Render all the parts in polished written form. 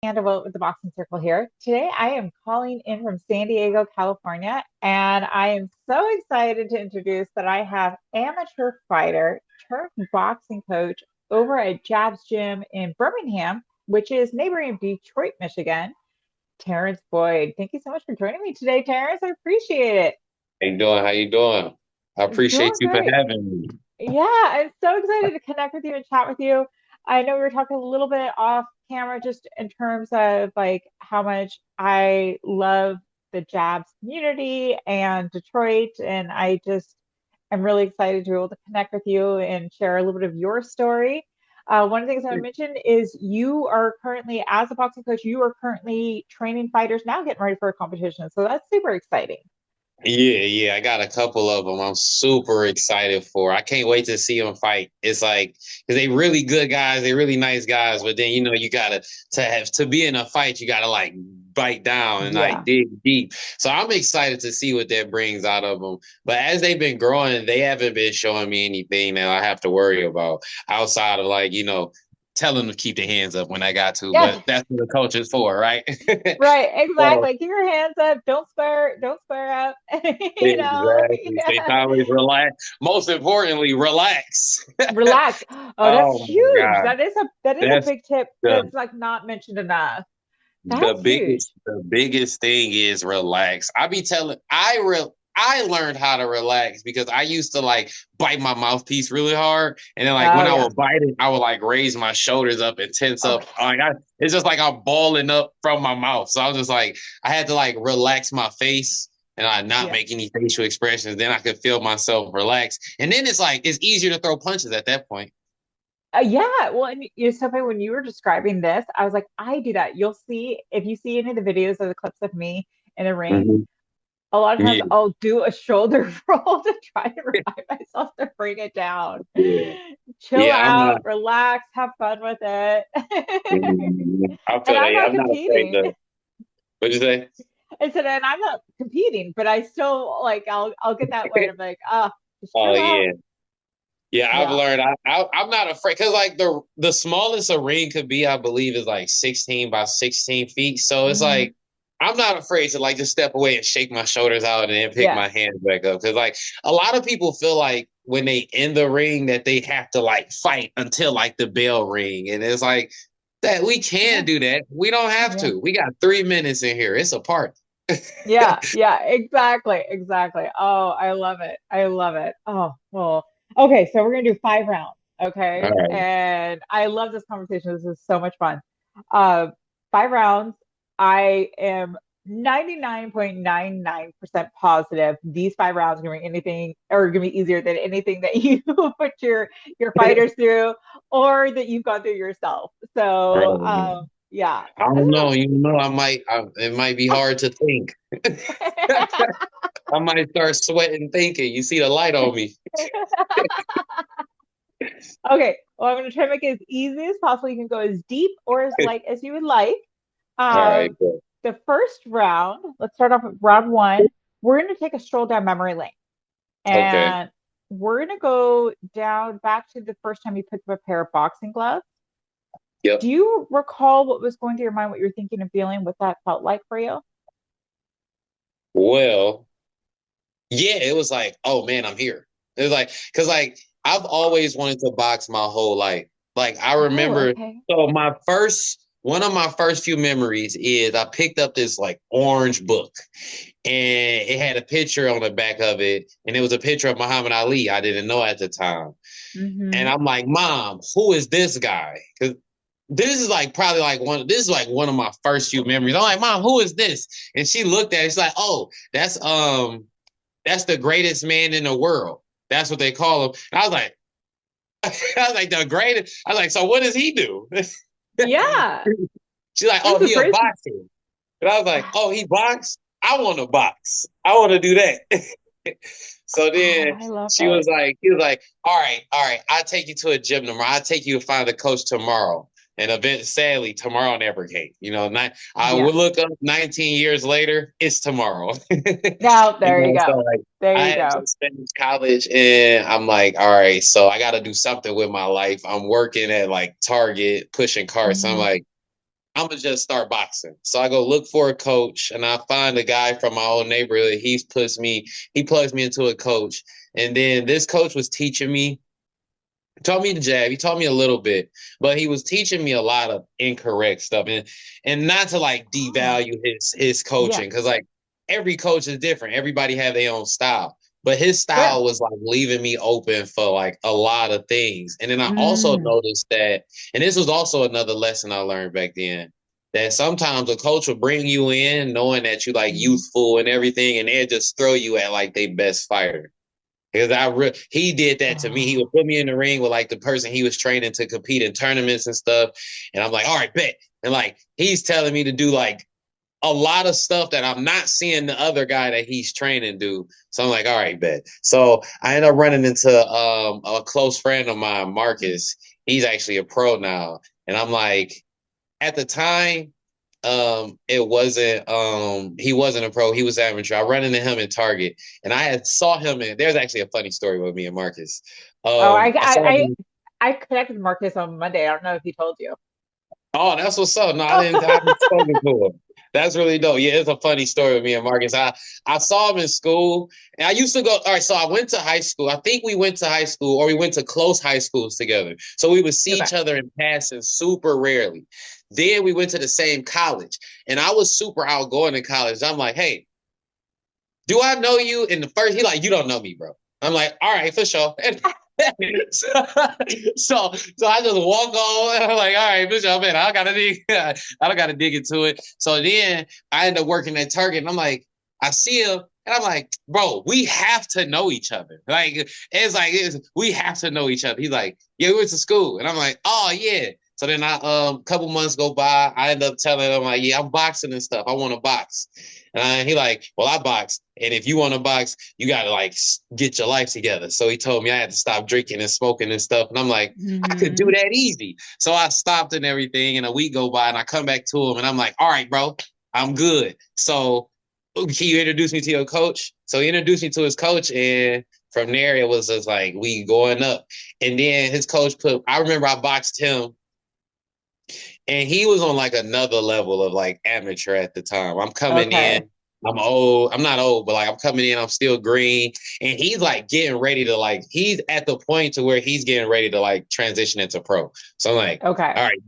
With the Boxing Circle here. Today, I am calling in from San Diego, California, and I am so excited to introduce that I have amateur fighter turned boxing coach over at Jab's Gym in Birmingham, which is neighboring Detroit, Michigan, Terence Boyd. Thank you so much for joining me today, Terence. I appreciate it. How you doing? How you doing? I appreciate Doing you for great. having me. Yeah, I'm so excited to connect with you and chat with you. I know we were talking a little bit off camera just in terms of like how much I love the Jabs community and Detroit, and I just am really excited to be able to connect with you and share a little bit of your story. One of the things I want to mention is you are currently, as a boxing coach, you are currently training fighters now, getting ready for a competition. So that's super exciting. Yeah, I got a couple of them. I'm super excited for. I can't wait to see them fight. It's like because they really good guys, they really nice guys. But then you gotta to be in a fight, you gotta like bite down and like Yeah. dig deep. So I'm excited to see what that brings out of them. But as they've been growing, they haven't been showing me anything that I have to worry about outside of tell them to keep their hands up when I got to. Yeah. But that's what the coach is for, right? Right, So exactly. Keep your hands up. Don't square up. exactly. Stay Yeah. sideways, relax. Most importantly, relax. Relax. Oh, that's Oh my huge. God. That is a That's big tip the that's like not mentioned enough. the That's biggest huge. the biggest thing is relax. I learned how to relax because I used to like bite my mouthpiece really hard. And then like Oh when I yeah. would bite it, I would like raise my shoulders up and tense up. Okay. It's just like I'm balling up from my mouth. So I was just like, I had to like relax my face and I not Yeah. make any facial expressions. Then I could feel myself relax. And then it's easier to throw punches at that point. Yeah. Well, and it's so funny when you were describing this, I was like, I do that. You'll see if you see any of the videos or the clips of me in the ring, Mhm. a lot of times Yeah, I'll do a shoulder roll to try to remind myself to bring it down. yeah. Chill Yeah, I'm out, not. relax, have fun with it. I And feel that. I'm Yeah, not I'm not afraid competing. to. What'd you say? I said, and I'm not competing, but I still like I'll get that way. I'm like, just Oh chill out. yeah, yeah. I've Yeah. learned. I'm not afraid because like the smallest a ring could be, I believe, is like 16 by 16 feet. So it's Hmm. like I'm not afraid to like just step away and shake my shoulders out and then pick Yeah. my hands back up because like a lot of people feel like when they in the ring that they have to like fight until like the bell ring, and it's like that we can Yeah. do that. We don't have Yeah. to. We got 3 minutes in here. It's a part. Yeah. Yeah. Exactly. Exactly. Oh, I love it. I love it. Oh, well. Okay, so we're gonna do 5 rounds. All Okay. right. And I love this conversation. This is so much fun. Uh, 5 rounds. I am 99.99% positive these 5 rounds are gonna be anything or gonna be easier than anything that you put your fighters through or that you've gone through yourself. So Right. yeah. I don't know. It might be hard to think. I might start sweating thinking. You see the light on me. Okay, well, I'm going to try to make it as easy as possible. You can go as deep or as light as you would like. All right. Um, Cool. the first round, let's start off with round one. We're going to take a stroll down memory lane, Okay. and we're going to go down back to the first time you picked up a pair of boxing gloves. Yep. Do you recall what was going through your mind, what you were thinking and feeling, what that felt like for you? Well, yeah, it was like, oh man, I'm here. It was like, cause like I've always wanted to box my whole life. Like I Oh, remember, okay. so one of my first few memories is I picked up this like orange book and it had a picture on the back of it, and it was a picture of Muhammad Ali. I didn't know at the time. And Mm-hmm. I'm like, Mom, who is this guy? Because this is like one of my first few memories. I'm like, Mom, who is this? And she looked at it, she's like, oh, that's the greatest man in the world. That's what they call him. And I was like, I was like, the greatest. I was like, so what does he do? Yeah, She's like, this oh, is he a great. boxer. And I was like, oh, he box? I want to box. I want to do that. So Oh, then I love it. he was like, all right, I'll take you to a gym tomorrow. I'll take you to find a coach tomorrow. And sadly, tomorrow never came. I Yeah. would look up 19 years later, it's tomorrow. Now, there you So go. like There I you had go. just finished college and I'm like, all right, so I gotta do something with my life. I'm working at like Target, pushing carts. I'm Hmm. like, I'm gonna just start boxing. So I go look for a coach, and I find a guy from my old neighborhood. He plugs me into a coach, and then this coach was teaching me, taught me the jab. He taught me a little bit, but he was teaching me a lot of incorrect stuff, and not to like Oh, devalue his yeah. coaching, because like every coach is different. Everybody have their own style. But his Sure. style was like leaving me open for like a lot of things. And then I also Mm, noticed that, and this was also another lesson I learned back then, that sometimes a coach will bring you in knowing that you like mhm. youthful and everything, and they'll just throw you at like their best fighter. Because he did that to me. He Oh, would put me in the ring with like the person he was training to compete in tournaments and stuff. And I'm like, all right, bet. And like he's telling me to do like a lot of stuff that I'm not seeing the other guy that he's training do. So I'm like, all right, bet. So I end up running into a close friend of mine, Marcus. He's actually a pro now. And I'm like, at the time, it wasn't he wasn't a pro, he was amateur. I run into him in Target, and I had saw him in there's actually a funny story with me and Marcus. oh, I, I saw I, him. I connected with Marcus on Monday. I don't know if he told you. Oh, that's what's up. No, I haven't Oh, spoken to him. That's really dope. Yeah, it's a funny story with me and Marcus. I saw him in school, and I used to go. All right, so I went to high school. I think we went to high school, or we went to close high schools together. So we would see okay. each other in passing super rarely. Then we went to the same college, and I was super outgoing in college. I'm like, hey, do I know you? In the first, he like, you don't know me, bro. I'm like, all right, for sure. So I just walk on. And I'm like, all right, for sure, man. I gotta dig. I don't gotta dig into it. So then I end up working at Target, and I'm like, I see him, and I'm like, bro, we have to know each other. We have to know each other. He's like, yeah, we went to school, and I'm like, oh yeah. So then couple months go by. I end up telling him like, yeah, I'm boxing and stuff. I want to box. And he like, well, I box, and if you want to box, you got to like get your life together. So he told me I had to stop drinking and smoking and stuff. And I'm like, I could do Hmm. that easy. So I stopped and everything. And a week go by, and I come back to him, and I'm like, all right, bro, I'm good. So can you introduce me to your coach? So he introduced me to his coach, and from there it was just like we going up. And then his coach I remember I boxed him, and he was on like another level of like amateur at the time. I'm coming Okay. in, I'm old. I'm not old, but like I'm coming in, I'm still green. And he's like getting ready to like, he's at the point to where he's getting ready to like transition into pro. So I'm like, Okay. all right,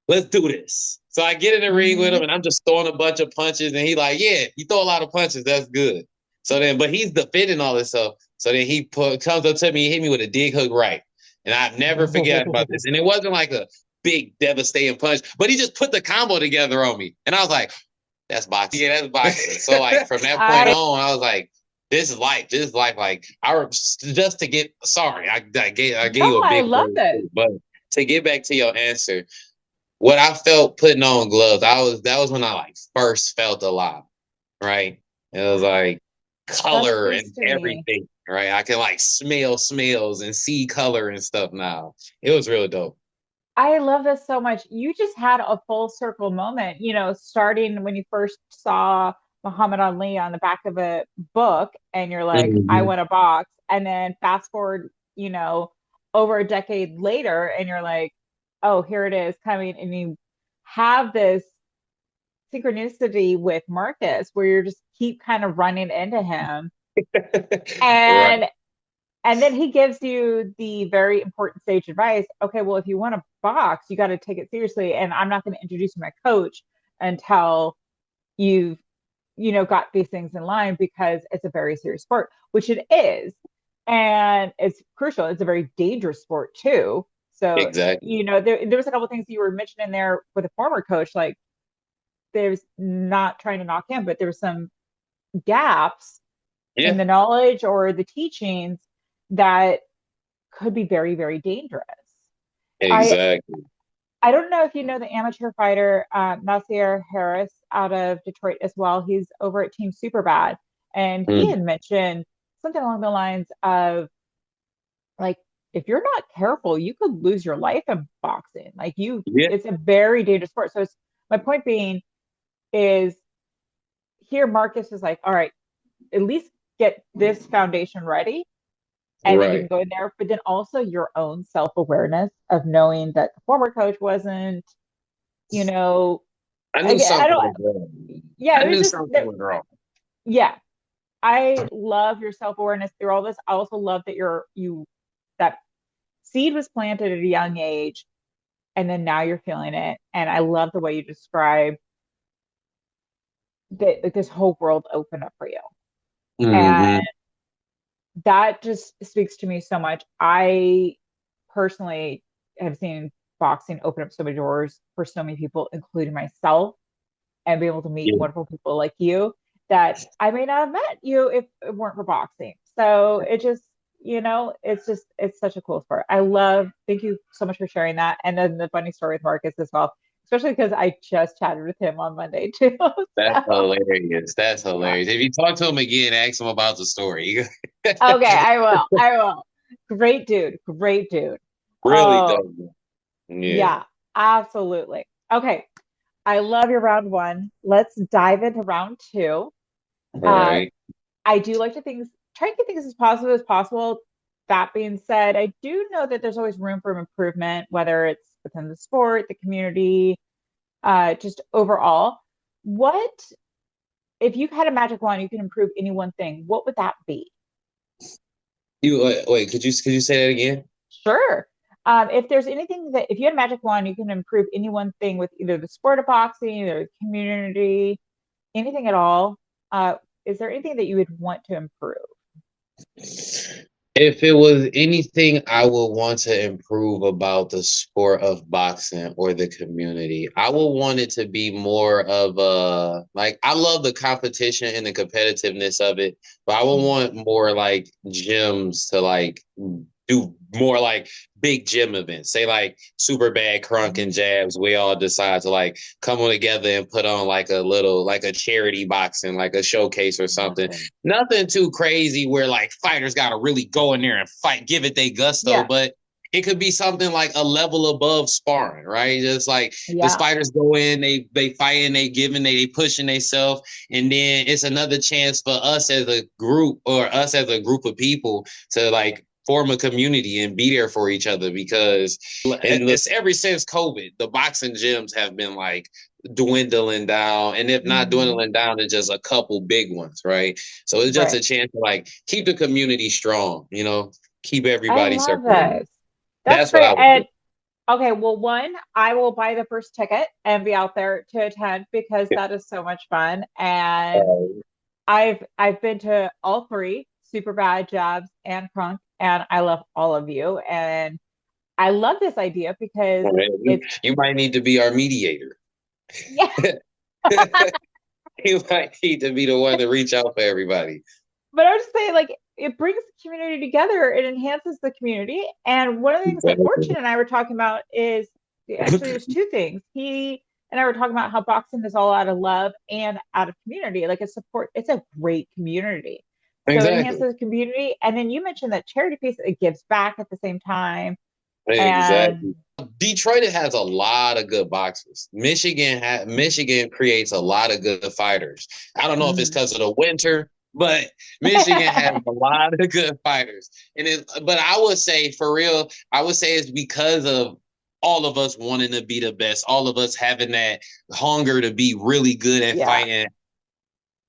let's do this. So I get in the ring with Hmm. him, and I'm just throwing a bunch of punches. And he like, yeah, you throw a lot of punches. That's good. So then, but he's defending all this stuff. So then comes up to me, hit me with a dig hook right. And I've never forgotten about this. And it wasn't like a big devastating punch, but he just put the combo together on me. And I was like, that's boxing. Yeah, that's boxing. So like from that point I on, I was like, this is life. This is life. Like just to get sorry, I gave no, you a I big love it. but to get back to your answer, what I felt putting on gloves, that was when I like first felt alive, right? It was like That color speaks and to me. everything, right? I can like smell smells and see color and stuff now. It was really dope. I love this so much. You just had a full circle moment, starting when you first saw Muhammad Ali on the back of a book and you're like, I Mhm. want a box. And then fast forward, over a decade later and you're like, oh, here it is coming. And you have this synchronicity with Marcus where you're just keep kind of running into him. Right. And and then he gives you the very important sage advice. Okay, well, if you want to box, you got to take it seriously. And I'm not going to introduce you to my coach until you've, got these things in line because it's a very serious sport, which it is. And it's crucial. It's a very dangerous sport too. So, Exactly. there was a couple of things you were mentioning there with a former coach, like there's not trying to knock him, but there's some gaps in Yeah. the knowledge or the teachings that could be very, very dangerous. I Exactly. I don't know if you know the amateur fighter Nasir Harris out of Detroit as well. He's over at Team Superbad, and he Mm. had mentioned something along the lines of like, if you're not careful, you could lose your life in boxing. Like Yeah. it's a very dangerous sport. So my point being is here Marcus is like, all right, at least get this foundation ready and then you can Right. go in there. But then also your own self awareness of knowing that the former coach wasn't you know, I knew I something don't, was wrong. yeah, I it was knew just, something was wrong. yeah, I love your self-awareness through all this. I also love that that seed was planted at a young age and then now you're feeling it. And I love the way you describe that like this whole world opened up for you. And Hmm. that just speaks to me so much. I personally have seen boxing open up so many doors for so many people, including myself, and be able to meet Yeah, wonderful people like you that I may not have met you if it weren't for boxing. So it just, it's such a cool sport. Thank you so much for sharing that. And then the funny story with Marcus as well, especially because I just chatted with him on Monday too. that's So hilarious. That's yeah. hilarious. If you talk to him again, ask him about the story. Okay, I will. I will. Great dude. Great dude. Really Oh, does. Yeah. yeah, absolutely. Okay. I love your round one. Let's dive into round two. All Uh, right. I do like to try and keep things as positive as possible. That being said, I do know that there's always room for improvement, whether it's within the sport, the community, just overall. What, if you had a magic wand, you can improve any one thing, what would that be? You wait. Could you say that again? Sure. If there's anything that, if you had a magic wand, you can improve any one thing with either the sport of boxing or the community, anything at all. Uh, is there anything that you would want to improve? If it was anything I would want to improve about the sport of boxing or the community, I would want it to be more of a like I love the competition and the competitiveness of it, but I would want more like gyms to like do more like big gym events. Say like super bad crunk and jabs. We all decide to like come on together and put on like a little like a charity boxing, like a showcase or something. Gotcha. Nothing too crazy where like fighters got to really go in there and fight, give it they gusto, Yeah. but it could be something like a level above sparring, right? Just like the Yeah. fighters go in, they fighting, they giving, they pushing themselves, and then it's another chance for us as a group or us as a group of people to like form a community and be there for each other because and it's ever since COVID, the boxing gyms have been like dwindling down, and if not Mhm. dwindling down, it's just a couple big ones, right? So it's just Right. a chance to like keep the community strong, keep I everybody love circulating. this. That's That's what great. I would do. And okay, well, one, I will buy the first ticket and be out there to attend because that is so much fun. And I've been to all three, super bad jabs and crunk, and I love all of you. And I love this idea because You, it's you might need to be our mediator. yeah. You might need to be the one to reach out for everybody. But I would just say, like, it brings the community together. It enhances the community. And one of the things that Fortune and I were talking about is actually there's two things. He and I were talking about how boxing is all out of love and out of community. Like it's a great community. So it Exactly. enhances the community. And then you mentioned that charity piece, it gives back at the same time. Exactly. And Detroit has a lot of good boxers. Michigan creates a lot of good fighters. I don't know if it's mm, because of the winter, but Michigan has a lot of good fighters. But I would say for real, I would say it's because of all of us wanting to be the best, all of us having that hunger to be really good at yeah, fighting.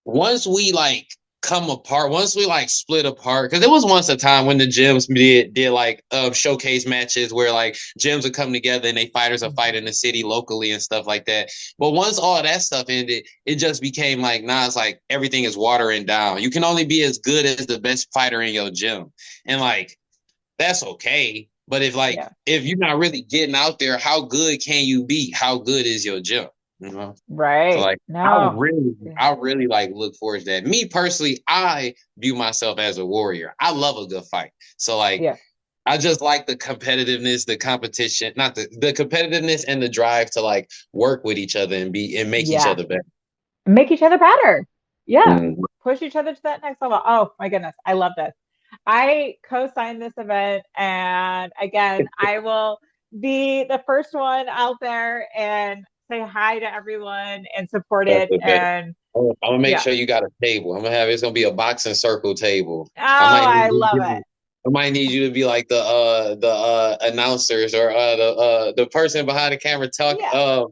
Once we like come apart, once we like split apart, because there was once a time when the gyms did like showcase matches where like gyms would come together and they fighters are fighting the city locally and stuff like that. But once all that stuff ended, it just became like now it's like everything is watering down. You can only be as good as the best fighter in your gym, and like that's okay. But yeah, if you're not really getting out there, how good can you be? How good is your gym? You know? So right. like No, I really like look forward to that. Me personally, I view myself as a warrior. I love a good fight. So like yeah, I just like the competitiveness, the competition, not the competitiveness and the drive to like work with each other and be and make each yeah. other better. Make each other better. Yeah. Mm. Push each other to that next level. Oh my goodness. I love this. I co-signed this event and again, I will be the first one out there and say hi to everyone and support That's it. the best. And I'm gonna make yeah. sure you got a table. It's gonna be a boxing circle table. Oh, I might I need love you it. I might need you to be like the announcers or the person behind the camera talk. Yeah.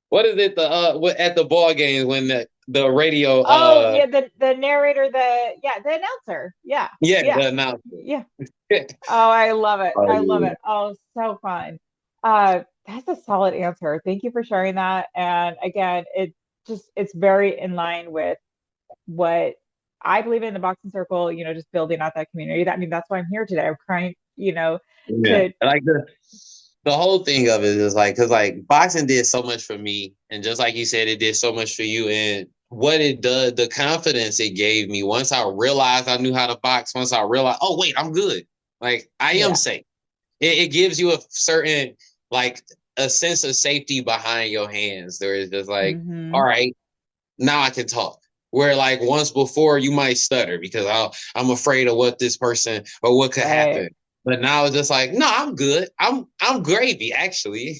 what is it? At the ball games when the radio Oh yeah, the narrator, the announcer. Yeah, yeah, yeah, the announcer. yeah. Oh, I love it. Oh I love yeah. it. Oh, so fun. That's a solid answer. Thank you for sharing that. And again, it's very in line with what I believe in the boxing circle, just building out that community. I mean, that's why I'm here today. I'm trying, Yeah. to Like the whole thing of it is like, because like boxing did so much for me, and just like you said, it did so much for you. And what it does, the confidence it gave me once I realized I knew how to box, once I realized, oh wait, I'm good. Like I am yeah. safe. It gives you a certain, like, a sense of safety behind your hands. There is just like, all Hmm. right, now I can talk. Where like once before you might stutter because I'm afraid of what this person or what could Right. happen. But now it's just like, no, I'm good. I'm gravy actually.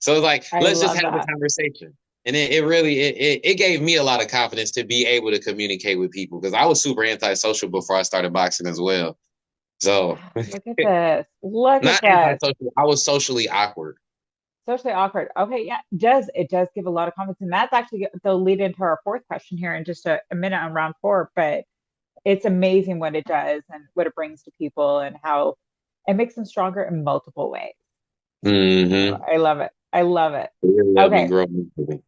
So it's like, I let's just love have the that. conversation. And it really it gave me a lot of confidence to be able to communicate with people because I was super antisocial before I started boxing as well. So Look at this. Look at not this. antisocial, I was socially awkward. Socially awkward. Okay, yeah, it does give a lot of confidence, and that's actually the lead into our fourth question here in just a minute on round four. But it's amazing what it does and what it brings to people and how it makes them stronger in multiple ways. Mm-hmm. I love it. I love it. It really helped me Okay, grow.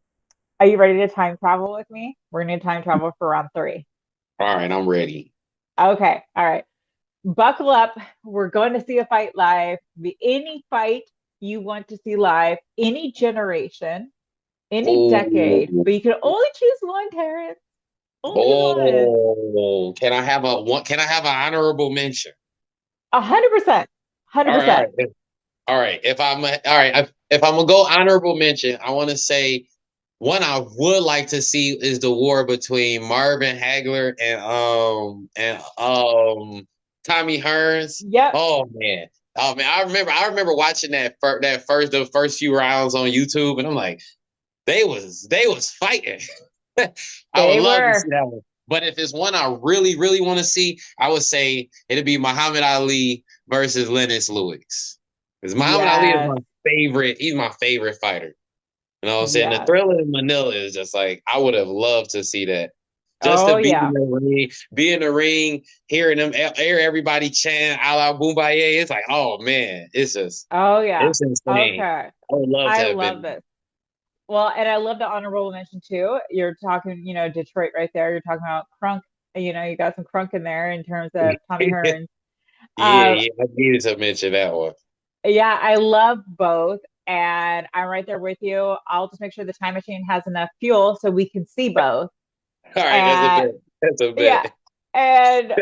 are you ready to time travel with me? We're gonna time travel for round three. All right, I'm ready. Okay, all right. Buckle up. We're going to see a fight live. Any fight you want to see live, any generation, any decade, Oh, but you can only choose one, Terrence. Only one. oh, can I have a one? Can I have an honorable mention? 100%. All right, 100%. all right. All right, if I'm gonna go honorable mention, I want to say one I would like to see is the war between Marvin Hagler and Tommy Hearns. Yep. Oh man, I remember watching the first few rounds on YouTube, and I'm like, they was fighting. I would They love to were. see that one. But if it's one I really, really want to see, I would say it'd be Muhammad Ali versus Lennox Lewis. Because Muhammad Ali is Yes. my favorite. He's my favorite fighter. You know what I'm saying? The Yes. Thriller in Manila is just like I would have loved to see that. Just to Oh, be in yeah. the ring, hearing them, hear everybody chant "A la Boombaye." It's like, oh man, Oh, yeah. it's insane. Okay. I would love to I have love been. this. Well, and I love the honorable mention too. You're talking, Detroit right there. You're talking about Crunk. You got some Crunk in there in terms of Tommy Yeah, Hearns. Uh, yeah, I needed to mention that one. yeah, I love both, and I'm right there with you. I'll just make sure the time machine has enough fuel so we can see both. All right, that's a And bit. That's a yeah, bit. and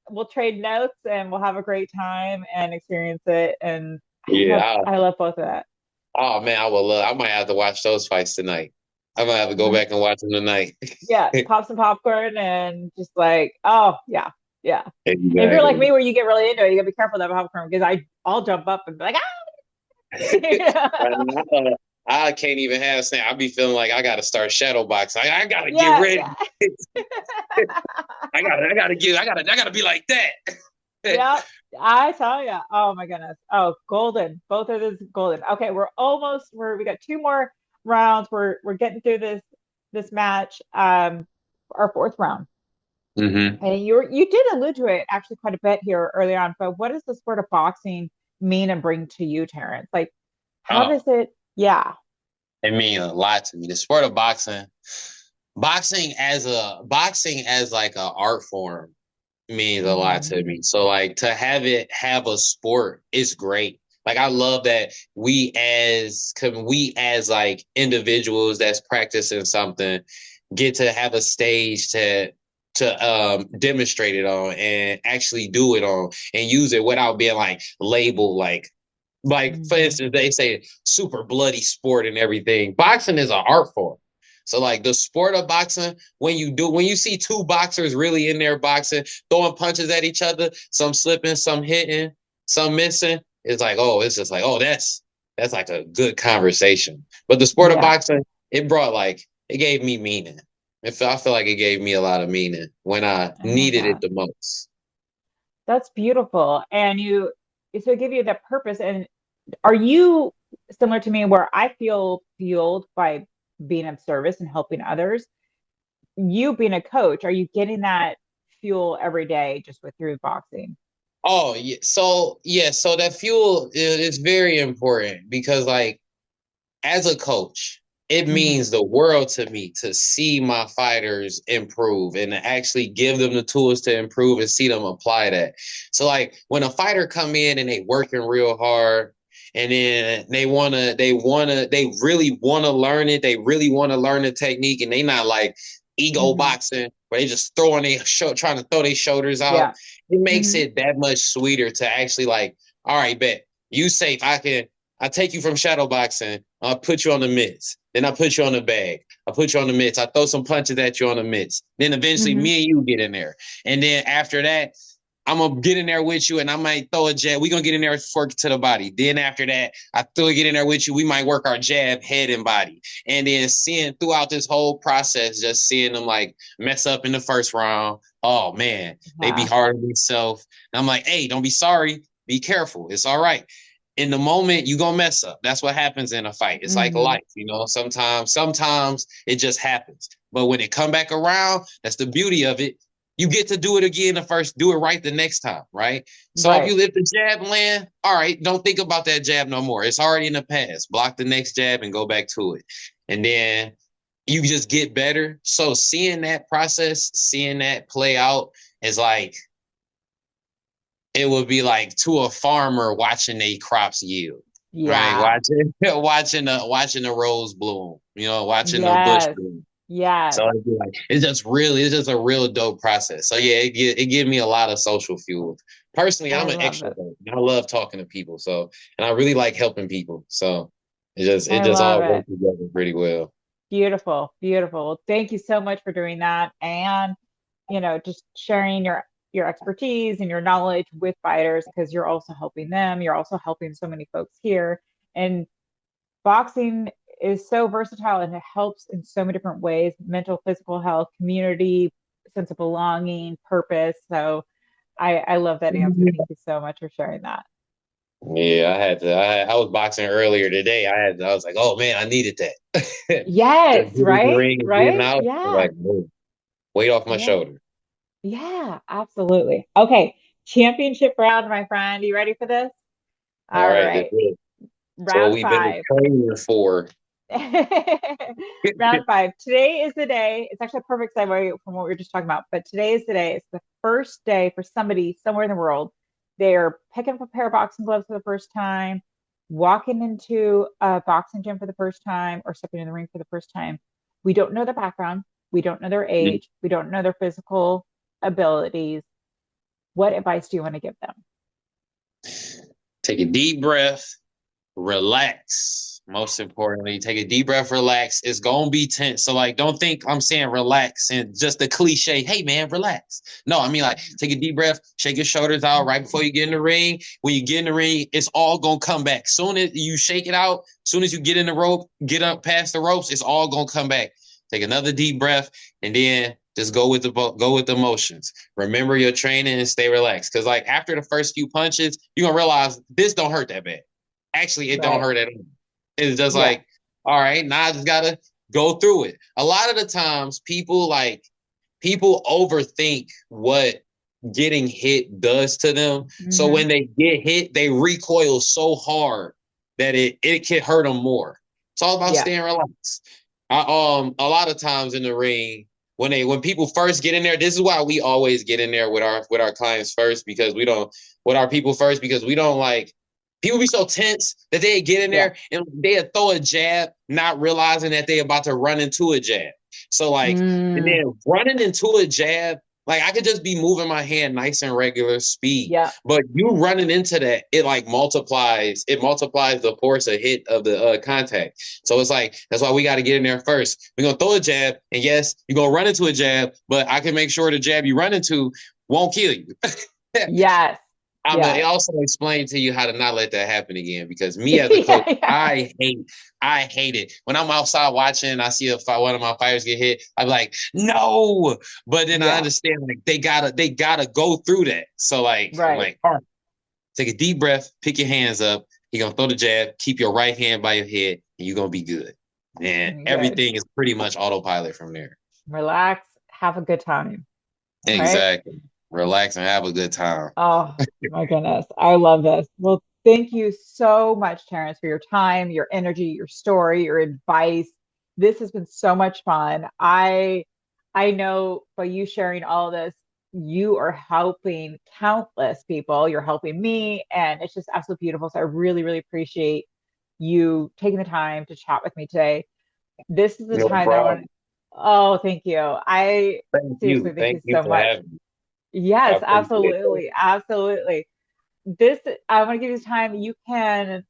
we'll trade notes and we'll have a great time and experience it. And I love Yeah. I love both of that. Oh man, I would love. I might have to watch those fights tonight. I might have to go back and watch them tonight. Yeah, pop some popcorn and just like, oh yeah, yeah. And if you're like Exactly. me, where you get really into it, you gotta be careful of that popcorn because I'll jump up and be like, And ah, I can't even have snap. I be feeling like I got to start shadow boxing. I got to get yeah, ready. yeah, I got to be like that. yeah. I tell you, oh my goodness, oh golden, both of this golden. Okay, we got two more rounds. We're getting through this match. Our fourth round. Hmm. And you did allude to it actually quite a bit here early on, but what does the sport of boxing mean and bring to you, Terrence? Like, how Oh, does it? Yeah. it means a lot to me. The sport of boxing, boxing as like an art form means a lot Hmm. to me. So like to have it have a sport is great. Like I love that we as like individuals that's practicing something get to have a stage to demonstrate it on and actually do it on and use it without being like labeled like for Hmm. instance they say super bloody sport and everything. Boxing is an art form. So like the sport of boxing, when you see two boxers really in there boxing, throwing punches at each other, some slipping, some hitting, some missing, it's like, oh, it's just like, oh, that's like a good conversation. But the sport of Yeah. boxing, it gave me meaning. I feel like it gave me a lot of meaning when I I love needed it that. the most. That's beautiful. And so it give you that purpose. And are you? similar to me where I feel fueled by being of service and helping others. You being a coach, are you getting that fuel every day just with through boxing? Oh, yeah. So that fuel is very important because like as a coach, it Hmm. means the world to me to see my fighters improve and to actually give them the tools to improve and see them apply that. So like when a fighter come in and they working real hard and then they really wanna learn it, they really wanna learn the technique and they not like ego Hmm. boxing where they just throwing their trying to throw their shoulders out. Yeah. It makes Hmm. it that much sweeter to actually like, all right, bet you safe. I take you from shadow boxing. I put you on the mitts. Then I put you on the bag. I put you on the mitts. I throw some punches at you on the mitts. Then eventually Hmm. me and you get in there. And then after that, I'm gonna get in there with you and I might throw a jab. We're gonna get in there work to the body. Then after that, I throw get in there with you. We might work our jab, head, and body. And then seeing throughout this whole process, just seeing them like mess up in the first round. Oh man, they be Yeah. hard on themselves. And I'm like, hey, don't be sorry. Be careful. It's all right in the moment you gonna mess up. That's what happens in a fight. It's like Hmm. life. Sometimes it just happens. But when it come back around, that's the beauty of it. You get to do it again the first, do it right the next time, right? So if Right. you let the jab land, all right, don't think about that jab no more. It's already in the past. Block the next jab and go back to it. And then you just get better. So seeing that process, seeing that play out is like it would be like to a farmer watching their crops yield, right? Yeah. Watching watching the rose bloom, watching the bush Yes. bloom. Yes. So it'd be like it's just a real dope process. So yeah, it give me a lot of social fuel. Personally, I I'm an love it. extrovert. I love talking to people. So and I really like helping people. So it I just love all it. works together pretty well. Beautiful. Beautiful. Thank you so much for doing that. And, just sharing your expertise and your knowledge with fighters because you're also helping them. You're also helping so many folks here. And boxing is so versatile and it helps in so many different ways, mental, physical health, community, sense of belonging, purpose. So I love that answer. Thank you so much for sharing that. Yeah, I had to. I was boxing earlier today. I was like, oh man, I needed that. Just Yes, getting in the right? ring and getting Right? out, Yeah. like boom, weight off my Yeah. shoulder. Yeah, absolutely. Okay. Championship round, my friend. You ready for this? All All right, let's right. do it. So what Round we've been five. training for. Round five. Today is the day. It's actually a perfect segue from what we were just talking about. But today is the day. It's the first day for somebody somewhere in the world. They're picking up a pair of boxing gloves for the first time, walking into a boxing gym for the first time, or stepping in the ring for the first time. We don't know their background. We don't know their age. We don't know their physical abilities. What advice do you want to give them? Take a deep breath, relax. Most importantly, take a deep breath, relax. It's gonna be tense. So like don't think I'm saying relax and just the cliche, hey man, relax. No, I mean like take a deep breath, shake your shoulders out right before you get in the ring. When you get in the ring, it's all gonna come back. Soon as you shake it out, soon as you get in the rope, get up past the ropes, it's all gonna come back. Take another deep breath and then just go with the motions. Remember your training and stay relaxed. Cause like after the first few punches, you're gonna realize this don't hurt that bad. Actually, it don't Right. hurt at all. It's just Yeah. like, all right, now I just gotta go through it. A lot of the times, people overthink what getting hit does to them. So Hmm. when they get hit, they recoil so hard that it can hurt them more. It's all about Yeah. staying relaxed. A lot of times in the ring, when people first get in there, this is why we always get in there with our clients first because we don't with our people first because we don't like people be so tense that they get in Yeah. there and they throw a jab, not realizing that they about to run into a jab. So like, and Mm. then running into a jab, like I could just be moving my hand nice and regular speed, Yeah. but you running into that, it like multiplies. It multiplies the force of hit of the contact. So it's like that's why we got to get in there first. We're gonna throw a jab, and yes, you're gonna run into a jab, but I can make sure the jab you run into won't kill you. Yes. I'm gonna Yes. also explain to you how to not let that happen again because me as a Yeah. coach, Yeah. I hate it when I'm outside watching. I see one of my fighters get hit. I'm like, no, but then I Yeah. understand like they gotta go through that. So like I'm Right. like, all right, take a deep breath, pick your hands up, He gonna throw the jab, keep your right hand by your head, and you're gonna be good. And Good. everything is pretty much autopilot from there. Relax, have a good time, right? Exactly. Relax and have a good time. Oh my goodness. I love this. Well, thank you so much, Terrence, for your time, your energy, your story, your advice. This has been so much fun. I know by you sharing all of this, you are helping countless people. You're helping me, and it's just absolutely beautiful. So I really, really appreciate you taking the time to chat with me today. This is the No time that I want. problem. Oh, thank you. I Thank seriously you. thank you Thank you so for much. having me. I Yes, appreciate it. absolutely. Absolutely. This, I want to give you this time. You can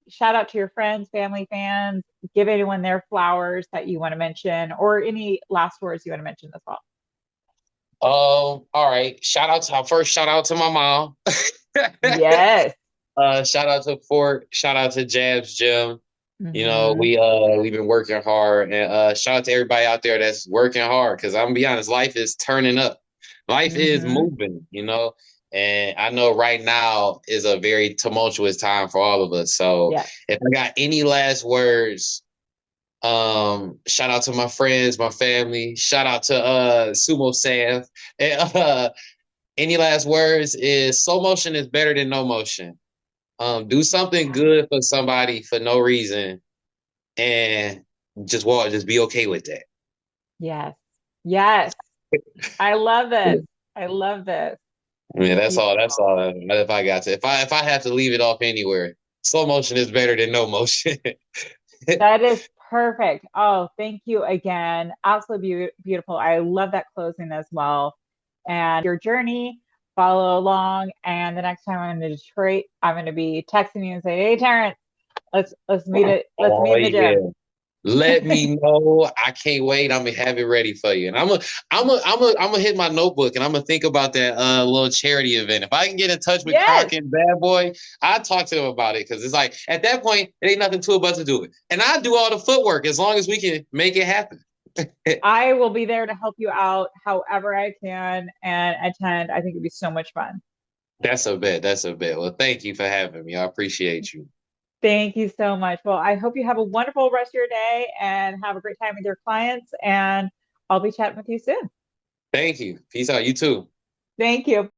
shout out to your friends, family, fans, give anyone their flowers that you want to mention, or any last words you want to mention as well. All right. Shout out to my mom. Yes. Shout out to Fort. Shout out to Jabs Gym. You know, Hmm. we've been working hard, and shout out to everybody out there that's working hard. Because I'm gonna be honest, life is turning up, life is Hmm. moving. And I know right now is a very tumultuous time for all of us. So Yes. if I got any last words, shout out to my friends, my family. Shout out to Sumo Sam. And, any last words is slow motion is better than no motion. Do something good for somebody for no reason and just be okay with that. Yes. Yes. I love this. I love this. Yeah, that's You, all. That's all. If I got to, if I have to leave it off anywhere, slow motion is better than no motion. that is perfect. Oh, thank you again. Absolutely beautiful. I love that closing as well. And your journey, follow along. And the next time I'm in Detroit, I'm going to be texting you and say, "Hey, Terrence, let's meet it. Let's Oh meet in the yeah. gym." Let me know. I can't wait. I'm gonna have it ready for you. And I'm gonna hit my notebook and I'm gonna think about that little charity event. If I can get in touch with Yes, Croc and Bad Boy, I talk to them about it because it's like at that point it ain't nothing to it but to do it. And I do all the footwork as long as we can make it happen. I will be there to help you out however I can and attend. I think it'd be so much fun. That's a bet. That's a bet. Well, thank you for having me. I appreciate you. Thank you so much. Well, I hope you have a wonderful rest of your day and have a great time with your clients. And I'll be chatting with you soon. Thank you. Peace out. You too. Thank you.